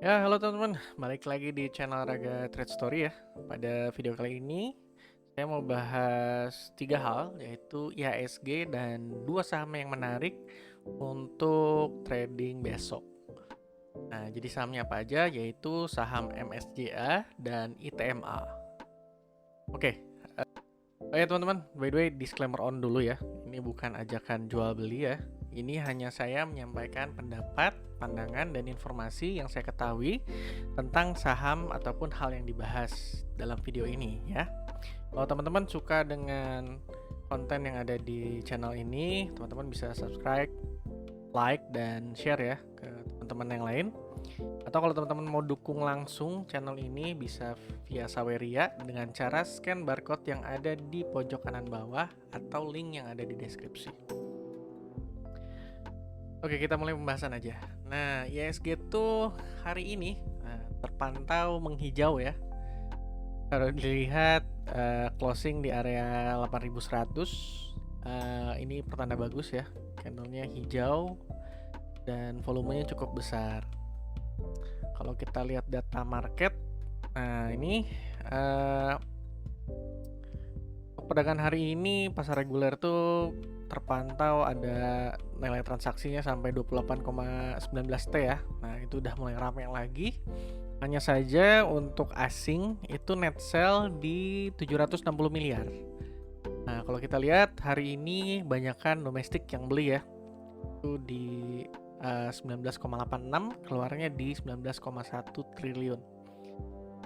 Ya, halo teman-teman, balik lagi di channel Raga Trade Story ya. Pada video kali ini, saya mau bahas tiga hal, yaitu IHSG dan dua saham yang menarik untuk trading besok. Nah, jadi sahamnya apa aja? Yaitu saham MSJA dan ITMA. Oke, oke teman-teman, by the way disclaimer on dulu ya. Ini bukan ajakan jual beli ya. Ini hanya saya menyampaikan pendapat, pandangan, dan informasi yang saya ketahui tentang saham ataupun hal yang dibahas dalam video ini ya. Kalau teman-teman suka dengan konten yang ada di channel ini, teman-teman bisa subscribe, like, dan share ya ke teman-teman yang lain. Atau kalau teman-teman mau dukung langsung channel ini, bisa via Saweria dengan cara scan barcode yang ada di pojok kanan bawah atau link yang ada di deskripsi. Oke, kita mulai pembahasan aja. Nah, IHSG tuh hari ini terpantau menghijau ya. Kalau dilihat closing di area 8100, ini pertanda bagus ya. Candlenya hijau dan volumenya cukup besar. Kalau kita lihat data market, nah ini perdagangan hari ini pasar reguler tuh terpantau ada nilai transaksinya sampai 28,19 T ya. Nah, itu udah mulai ramai lagi. Hanya saja untuk asing itu net sell di 760 miliar. Nah, kalau kita lihat hari ini banyakkan domestik yang beli ya. Itu di 19,86, keluarnya di 19,1 triliun.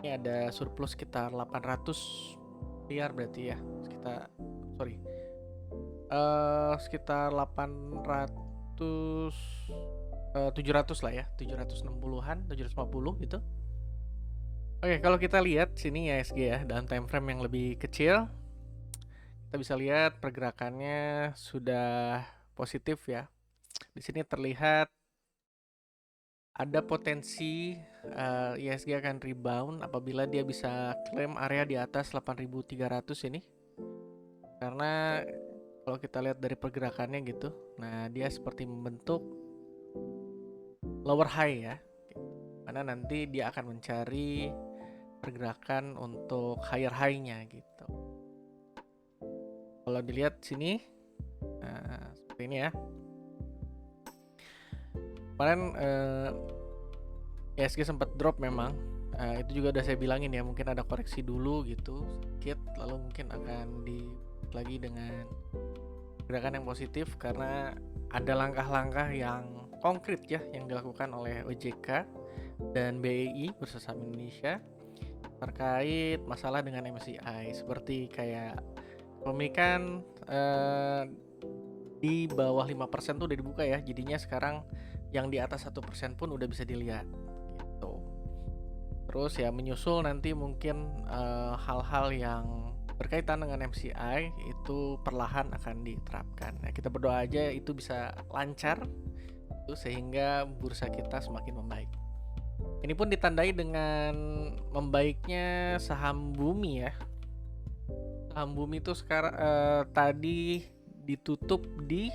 Ini ada surplus sekitar 800 miliar berarti ya. Sekitar 800 700 lah ya, 760-an, 750 gitu. Oke, kalau kita lihat sini IHSG ya, dalam time frame yang lebih kecil, kita bisa lihat pergerakannya sudah positif ya. Di sini terlihat ada potensi IHSG akan rebound apabila dia bisa klaim area di atas 8.300 ini. Karena kalau kita lihat dari pergerakannya gitu, nah dia seperti membentuk lower high ya. Mana nanti dia akan mencari pergerakan untuk higher high-nya gitu. Kalau dilihat sini, nah, seperti ini ya. Kemarin IHSG sempat drop memang. Itu juga udah saya bilangin ya, mungkin ada koreksi dulu gitu sedikit, lalu mungkin akan di lagi dengan gerakan yang positif karena ada langkah-langkah yang konkret ya yang dilakukan oleh OJK dan BEI Bursa Saham Indonesia terkait masalah dengan MSCI, seperti kayak pemilikan di bawah 5% tuh udah dibuka ya, jadinya sekarang yang di atas 1% pun udah bisa dilihat gitu. Terus ya menyusul nanti mungkin hal-hal yang berkaitan dengan MSCI itu perlahan akan diterapkan. Nah, kita berdoa aja itu bisa lancar sehingga bursa kita semakin membaik. Ini pun ditandai dengan membaiknya saham Bumi ya. Saham Bumi itu sekarang tadi ditutup di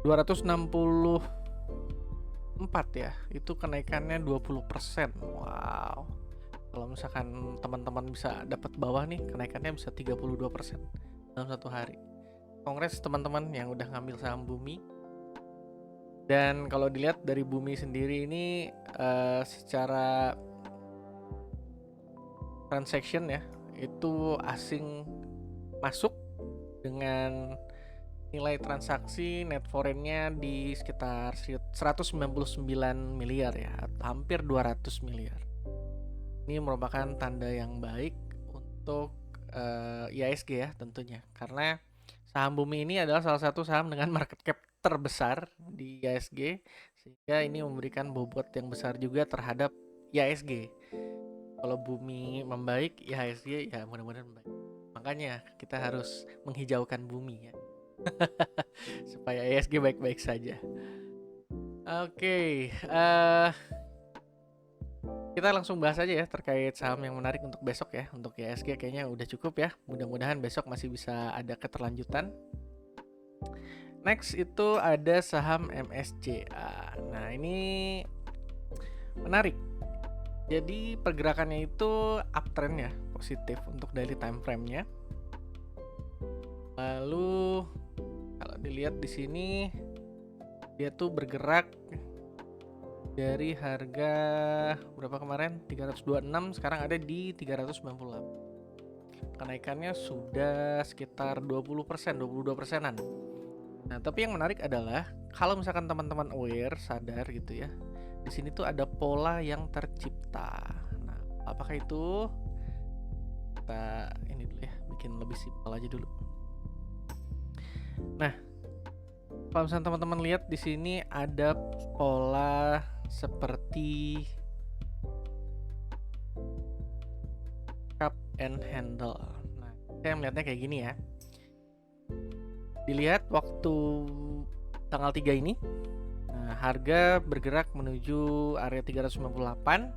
264 ya. Itu kenaikannya 20%. Wow. Kalau misalkan teman-teman bisa dapat bawah nih, kenaikannya bisa 32% dalam satu hari. Kongres teman-teman yang udah ngambil saham Bumi. Dan kalau dilihat dari Bumi sendiri ini secara transaction ya, itu asing masuk dengan nilai transaksi net foreign-nya di sekitar 199 miliar ya, hampir 200 miliar. Ini merupakan tanda yang baik untuk IHSG ya tentunya, karena saham Bumi ini adalah salah satu saham dengan market cap terbesar di IHSG, sehingga ini memberikan bobot yang besar juga terhadap IHSG. Kalau Bumi membaik, IHSG ya mudah-mudahan membaik. Makanya kita harus menghijaukan Bumi ya, supaya IHSG baik-baik saja. Oke, kita langsung bahas aja ya terkait saham yang menarik untuk besok ya. Untuk IHSG kayaknya udah cukup ya. Mudah-mudahan besok masih bisa ada keterlanjutan. Next itu ada saham MSJA. Nah, ini menarik. Jadi pergerakannya itu uptrend ya, positif untuk daily time frame-nya. Lalu kalau dilihat di sini dia tuh bergerak dari harga berapa kemarin? 326, sekarang ada di 398. Kenaikannya sudah sekitar 20%, 22%-an. Nah, tapi yang menarik adalah kalau misalkan teman-teman aware, sadar gitu ya. Di sini tuh ada pola yang tercipta. Nah, apakah itu? Kita ini dulu ya, bikin lebih simpel aja dulu. Nah, kalau misalnya teman-teman lihat di sini ada pola seperti cup and handle. Nah, saya melihatnya kayak gini ya. Dilihat waktu tanggal 3 ini, nah, harga bergerak menuju area 398.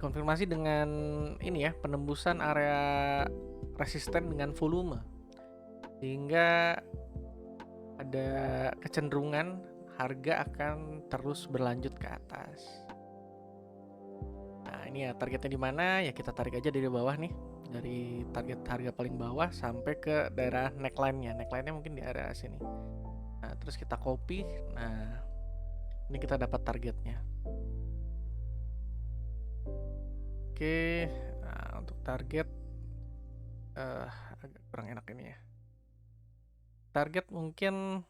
Konfirmasi dengan ini ya, penembusan area resisten dengan volume. Sehingga ada kecenderungan harga akan terus berlanjut ke atas. Nah, ini ya targetnya di mana? Ya kita tarik aja dari bawah nih. Dari target harga paling bawah sampai ke daerah neckline-nya. Neckline-nya mungkin di area sini. Nah, terus kita copy. Nah, ini kita dapat targetnya. Oke, nah untuk target agak kurang enak ini ya. Target mungkin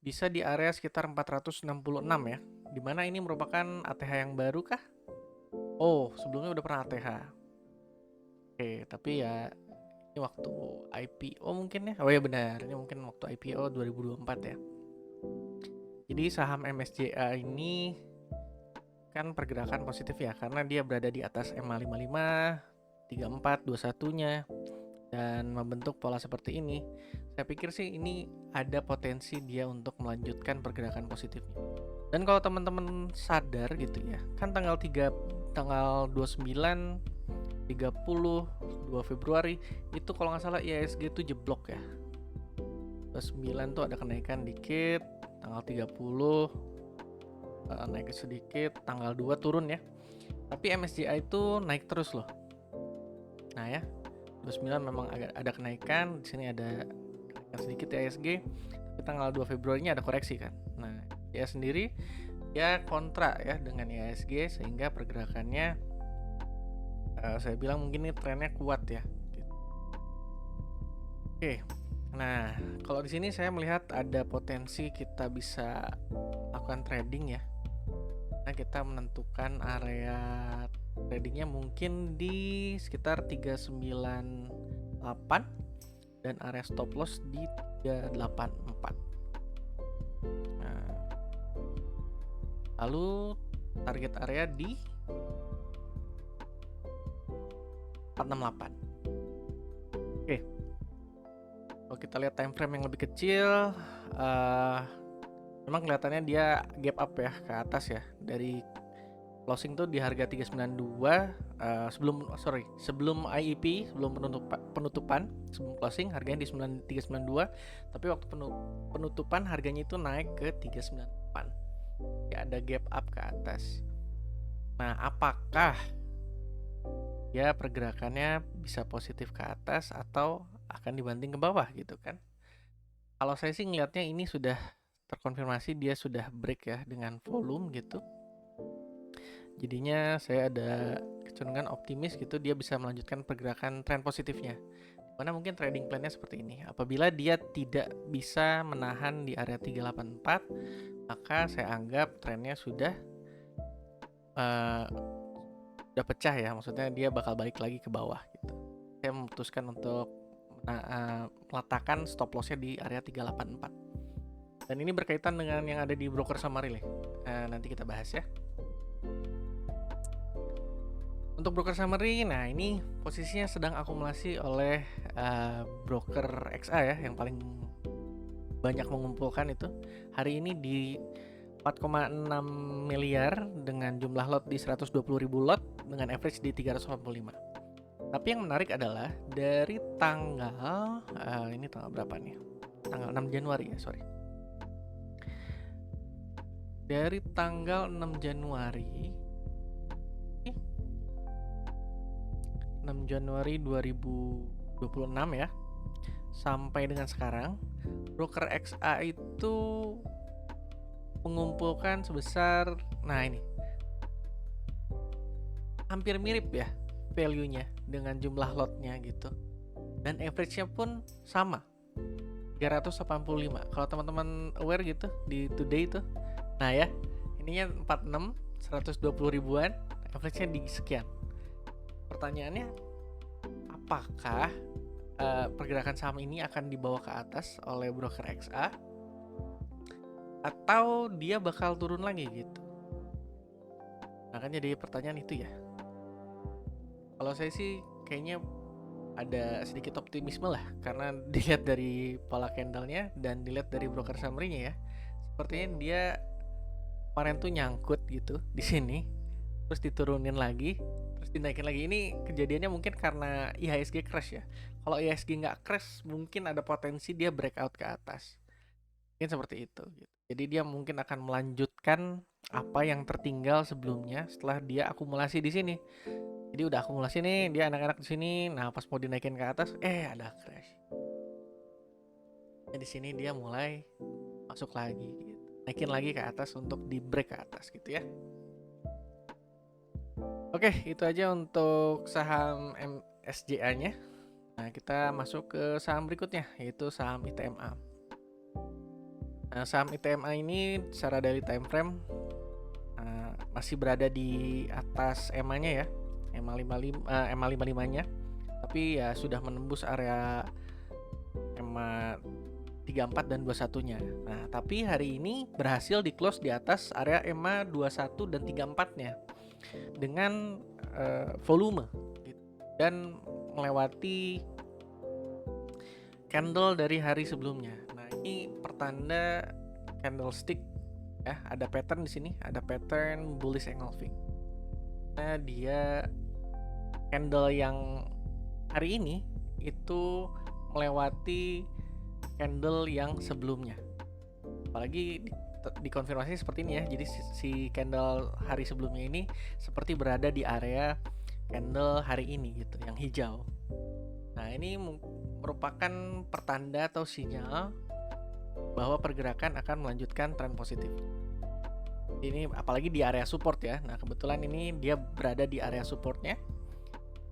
bisa di area sekitar 466 ya. Dimana ini merupakan ATH yang baru kah? Oh, sebelumnya udah pernah ATH. Oke, tapi ya ini waktu IPO mungkin ya. Oh ya benar, ini mungkin waktu IPO 2024 ya. Jadi saham MSJA ini kan pergerakan positif ya, karena dia berada di atas MA55, 34, 21-nya dan membentuk pola seperti ini. Saya pikir sih ini ada potensi dia untuk melanjutkan pergerakan positifnya. Dan kalau teman-teman sadar gitu ya, kan tanggal 29, 30, 2 Februari itu kalau nggak salah IHSG itu jeblok ya. 29 tuh ada kenaikan dikit, tanggal 30 naik sedikit, tanggal 2 turun ya. Tapi MSCI itu naik terus loh. Nah ya, 29 memang agak ada kenaikan, di sini ada kenaikan sedikit IHSG, tapi tanggal 2 Februari nya ada koreksi kan. Nah, dia sendiri ya kontra ya dengan IHSG sehingga pergerakannya saya bilang mungkin ini trennya kuat ya. Oke. Nah, kalau di sini saya melihat ada potensi kita bisa lakukan trading ya. Nah, kita menentukan area tradingnya mungkin di sekitar 398 dan area stop loss di 384. Nah, lalu target area di 468. Oke. Kalau kita lihat time frame yang lebih kecil, memang kelihatannya dia gap up ya ke atas ya. Dari closing tuh di harga 392, sebelum IEP, sebelum penutupan, sebelum closing harganya di 392, tapi waktu penutupan harganya itu naik ke 398. Ya ada gap up ke atas. Nah, apakah ya pergerakannya bisa positif ke atas atau akan dibanting ke bawah gitu kan? Kalau saya sih ngelihatnya ini sudah terkonfirmasi dia sudah break ya dengan volume gitu. Jadinya saya ada kecenderungan optimis gitu dia bisa melanjutkan pergerakan tren positifnya. Mana mungkin trading plan-nya seperti ini. Apabila dia tidak bisa menahan di area 384, maka saya anggap trennya sudah pecah ya. Maksudnya dia bakal balik lagi ke bawah gitu. Saya memutuskan untuk meletakkan stop loss-nya di area 384. Dan ini berkaitan dengan yang ada di broker summary nanti kita bahas ya. Untuk broker summary, nah ini posisinya sedang akumulasi oleh broker XA ya, yang paling banyak mengumpulkan itu. Hari ini di 4,6 miliar dengan jumlah lot di 120.000 lot dengan average di 385. Tapi yang menarik adalah dari tanggal ini tanggal berapa nih? Tanggal 6 Januari ya, sorry. dari tanggal 6 Januari 2026 ya, sampai dengan sekarang, broker XA itu mengumpulkan sebesar, nah ini hampir mirip ya value-nya dengan jumlah lotnya gitu, dan average-nya pun sama 385. Kalau teman-teman aware gitu di today itu, nah ya ininya 46 120 ribuan, average-nya di sekian. Pertanyaannya, apakah pergerakan saham ini akan dibawa ke atas oleh broker XA atau dia bakal turun lagi gitu? Nah kan jadi pertanyaan itu ya. Kalau saya sih kayaknya ada sedikit optimisme lah, karena dilihat dari pola candlenya dan dilihat dari broker summary-nya ya, sepertinya dia kemarin tuh nyangkut gitu di sini, terus diturunin lagi, terus dinaikin lagi. Ini kejadiannya mungkin karena IHSG crash ya. Kalau IHSG nggak crash, mungkin ada potensi dia breakout ke atas, mungkin seperti itu gitu. Jadi dia mungkin akan melanjutkan apa yang tertinggal sebelumnya setelah dia akumulasi di sini. Jadi udah akumulasi nih dia anak-anak di sini. Nah pas mau dinaikin ke atas, ada crash. Di sini dia mulai masuk lagi gitu, naikin lagi ke atas untuk di break ke atas gitu ya. Oke, itu aja untuk saham MSJA-nya. Nah, kita masuk ke saham berikutnya, yaitu saham ITMA. Nah, saham ITMA ini secara daily time frame masih berada di atas EMA-nya ya, EMA 55-nya. Tapi ya sudah menembus area EMA 34 dan 21-nya. Nah, tapi hari ini berhasil di close di atas area EMA 21 dan 34-nya dengan volume gitu, dan melewati candle dari hari sebelumnya. Nah, ini pertanda candlestick ya, ada pattern di sini, ada pattern bullish engulfing. Nah, dia candle yang hari ini itu melewati candle yang sebelumnya. Apalagi dikonfirmasi seperti ini ya. Jadi si candle hari sebelumnya ini seperti berada di area candle hari ini gitu, yang hijau. Nah, ini merupakan pertanda atau sinyal bahwa pergerakan akan melanjutkan tren positif. Ini apalagi di area support ya. Nah, kebetulan ini dia berada di area supportnya,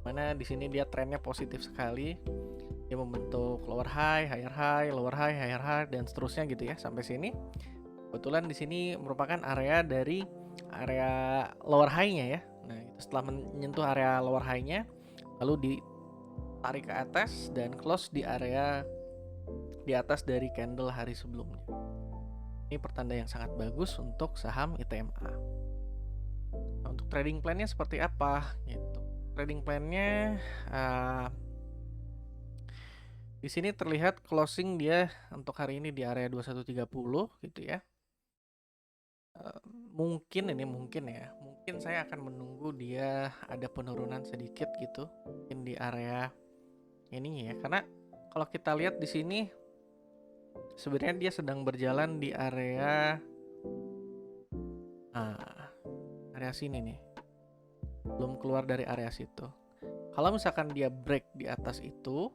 mana di sini dia trennya positif sekali. Dia membentuk lower high, higher high, lower high, higher high, dan seterusnya gitu ya sampai sini. Kebetulan di sini merupakan area dari area lower high-nya ya. Nah, itu setelah menyentuh area lower high-nya, lalu ditarik ke atas dan close di area di atas dari candle hari sebelumnya. Ini pertanda yang sangat bagus untuk saham ITMA. Nah, untuk trading plan-nya seperti apa gitu. Trading plan-nya di sini terlihat closing dia untuk hari ini di area 2130 gitu ya. Mungkin saya akan menunggu dia ada penurunan sedikit gitu, mungkin di area ini ya, karena kalau kita lihat di sini sebenarnya dia sedang berjalan di area area sini nih, belum keluar dari area situ. Kalau misalkan dia break di atas itu,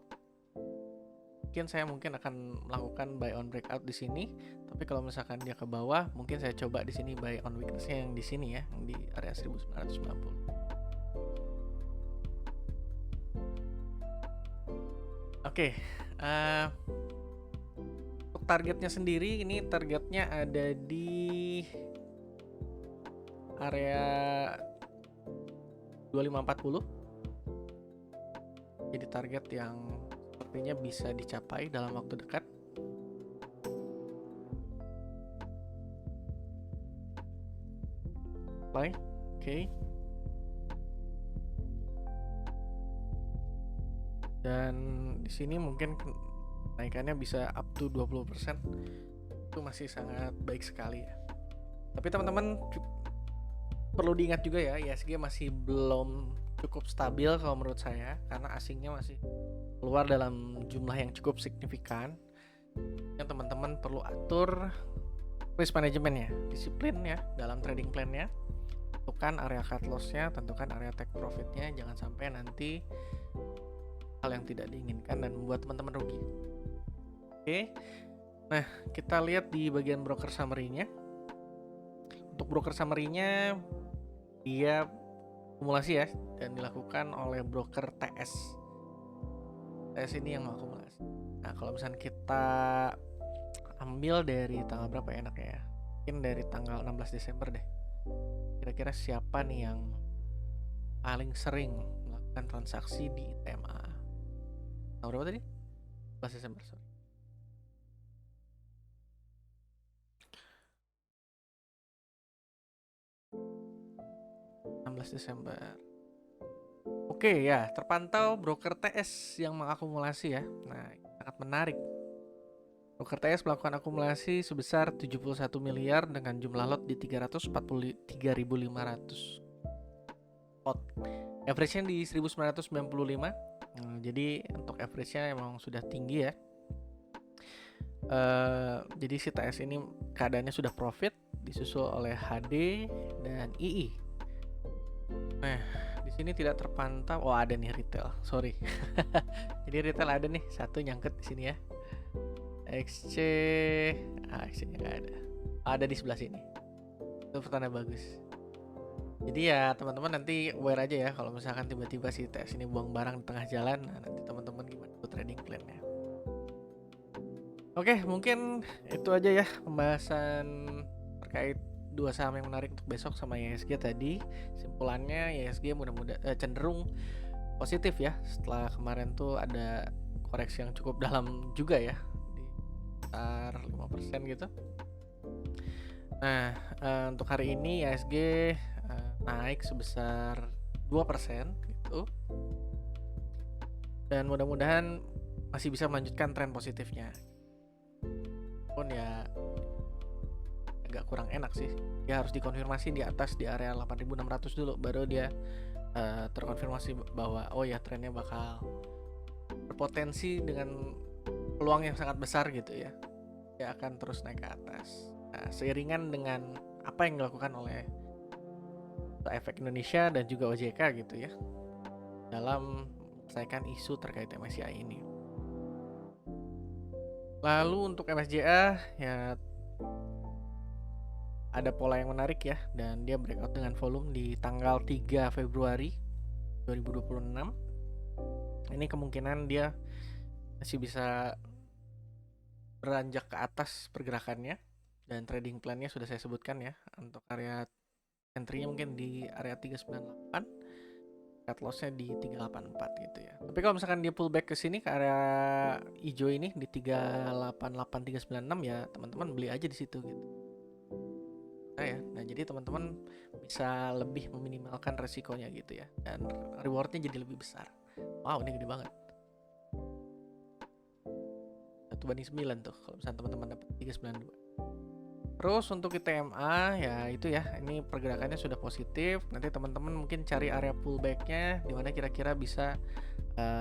saya akan melakukan buy on breakout di sini. Tapi kalau misalkan dia ke bawah, mungkin saya coba di sini buy on weakness-nya yang di sini ya, yang di area 1990. Oke, untuk targetnya sendiri, ini targetnya ada di area 2540. Jadi target yang sepertinya bisa dicapai dalam waktu dekat. Oke. Dan di sini mungkin kenaikannya bisa up to 20%. Itu masih sangat baik sekali ya. Tapi teman-teman perlu diingat juga ya, IHSG masih belum cukup stabil kalau menurut saya, karena asingnya masih keluar dalam jumlah yang cukup signifikan. Yang teman-teman perlu atur risk management ya, disiplin ya dalam trading plan-nya. Tentukan area cut loss-nya, tentukan area take profit-nya, jangan sampai nanti hal yang tidak diinginkan dan membuat teman-teman rugi. Oke. Nah, kita lihat di bagian broker summary-nya. Untuk broker summary-nya dia akumulasi ya dan dilakukan oleh broker TS. TS ini yang mengakumulasi. Nah, kalau misalnya kita ambil dari tanggal berapa ya enaknya ya? Mungkin dari tanggal 16 Desember deh. Kira-kira siapa nih yang paling sering melakukan transaksi di ITMA? Tanggal berapa tadi? 16 Desember, sorry. Desember. Oke ya, terpantau broker TS yang mengakumulasi ya. Nah, sangat menarik. Broker TS melakukan akumulasi sebesar 71 miliar dengan jumlah lot di 343.500 lot. Average-nya di 1995. Jadi untuk average-nya emang sudah tinggi ya. Jadi si TS ini keadaannya sudah profit, disusul oleh HD dan II. Nah, di sini tidak terpantau. Oh, ada nih retail. Sorry. Jadi retail ada nih, satu nyangkut di sini ya. XC, XC-nya nggak ada. Ada di sebelah sini. Itu pertanda bagus. Jadi ya teman-teman nanti aware aja ya kalau misalkan tiba-tiba si TS ini buang barang di tengah jalan. Nah, nanti teman-teman gimana tuh trading plan-nya. Oke, mungkin itu aja ya pembahasan terkait dua saham yang menarik untuk besok sama IHSG tadi. Simpulannya IHSG mudah-mudahan cenderung positif ya setelah kemarin tuh ada koreksi yang cukup dalam juga ya di sekitar 5% gitu. Nah, untuk hari ini IHSG naik sebesar 2% gitu. Dan mudah-mudahan masih bisa melanjutkan tren positifnya. Pun ya agak kurang enak sih. Dia harus dikonfirmasi di atas di area 8.600 dulu baru dia terkonfirmasi bahwa oh ya trennya bakal berpotensi dengan peluang yang sangat besar gitu ya. Dia akan terus naik ke atas. Nah, seiringan dengan apa yang dilakukan oleh Efek Indonesia dan juga OJK gitu ya dalam menyelesaikan isu terkait MSCI ini. Lalu untuk MSCA ya ada pola yang menarik ya dan dia breakout dengan volume di tanggal 3 Februari 2026. Ini kemungkinan dia masih bisa beranjak ke atas pergerakannya dan trading plan-nya sudah saya sebutkan ya. Untuk area entry-nya mungkin di area 398, cut loss-nya di 384 gitu ya. Tapi kalau misalkan dia pullback ke sini ke area hijau ini di 388 396 ya teman-teman beli aja di situ gitu. Nah, jadi teman-teman bisa lebih meminimalkan resikonya gitu ya dan rewardnya jadi lebih besar. Wow, ini gede banget. 1/9 tuh kalau misalnya teman-teman dapat 392. Terus untuk ITMA ya itu ya, ini pergerakannya sudah positif. Nanti teman-teman mungkin cari area pullbacknya di mana kira-kira bisa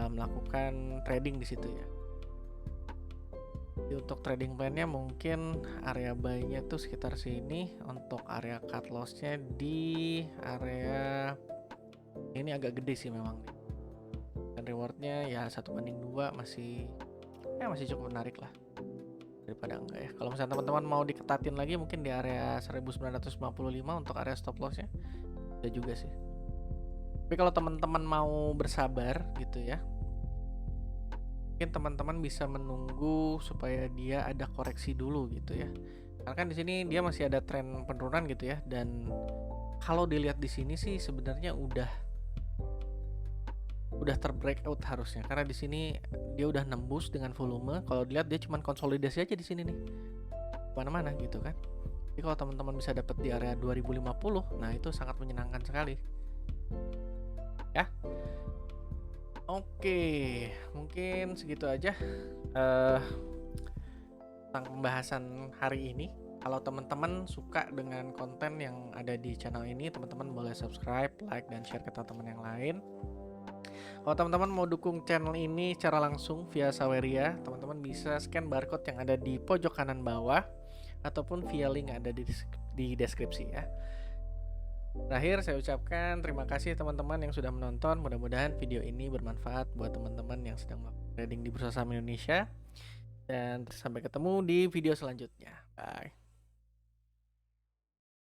melakukan trading di situ ya. Jadi untuk trading plan-nya mungkin area buy-nya tuh sekitar sini. Untuk area cut loss-nya di area ini agak gede sih memang. Dan rewardnya ya 1/2 masih cukup menarik lah daripada enggak ya. Kalau misalnya teman-teman mau diketatin lagi mungkin di area 1955 untuk area stop loss-nya ada juga sih. Tapi kalau teman-teman mau bersabar gitu ya, mungkin teman-teman bisa menunggu supaya dia ada koreksi dulu gitu ya. Karena kan di sini dia masih ada tren penurunan gitu ya dan kalau dilihat di sini sih sebenarnya udah terbreakout harusnya karena di sini dia udah nembus dengan volume. Kalau dilihat dia cuma konsolidasi aja di sini nih, mana-mana gitu kan. Jadi kalau teman-teman bisa dapat di area 2050, nah itu sangat menyenangkan sekali. Ya. Oke, mungkin segitu aja tentang pembahasan hari ini. Kalau teman-teman suka dengan konten yang ada di channel ini, teman-teman boleh subscribe, like, dan share ke teman-teman yang lain. Kalau teman-teman mau dukung channel ini secara langsung via Saweria, teman-teman bisa scan barcode yang ada di pojok kanan bawah ataupun via link ada di deskripsi ya. Terakhir saya ucapkan terima kasih teman-teman yang sudah menonton. Mudah-mudahan video ini bermanfaat buat teman-teman yang sedang melakukan trading di bursa saham Indonesia. Dan sampai ketemu di video selanjutnya. Bye.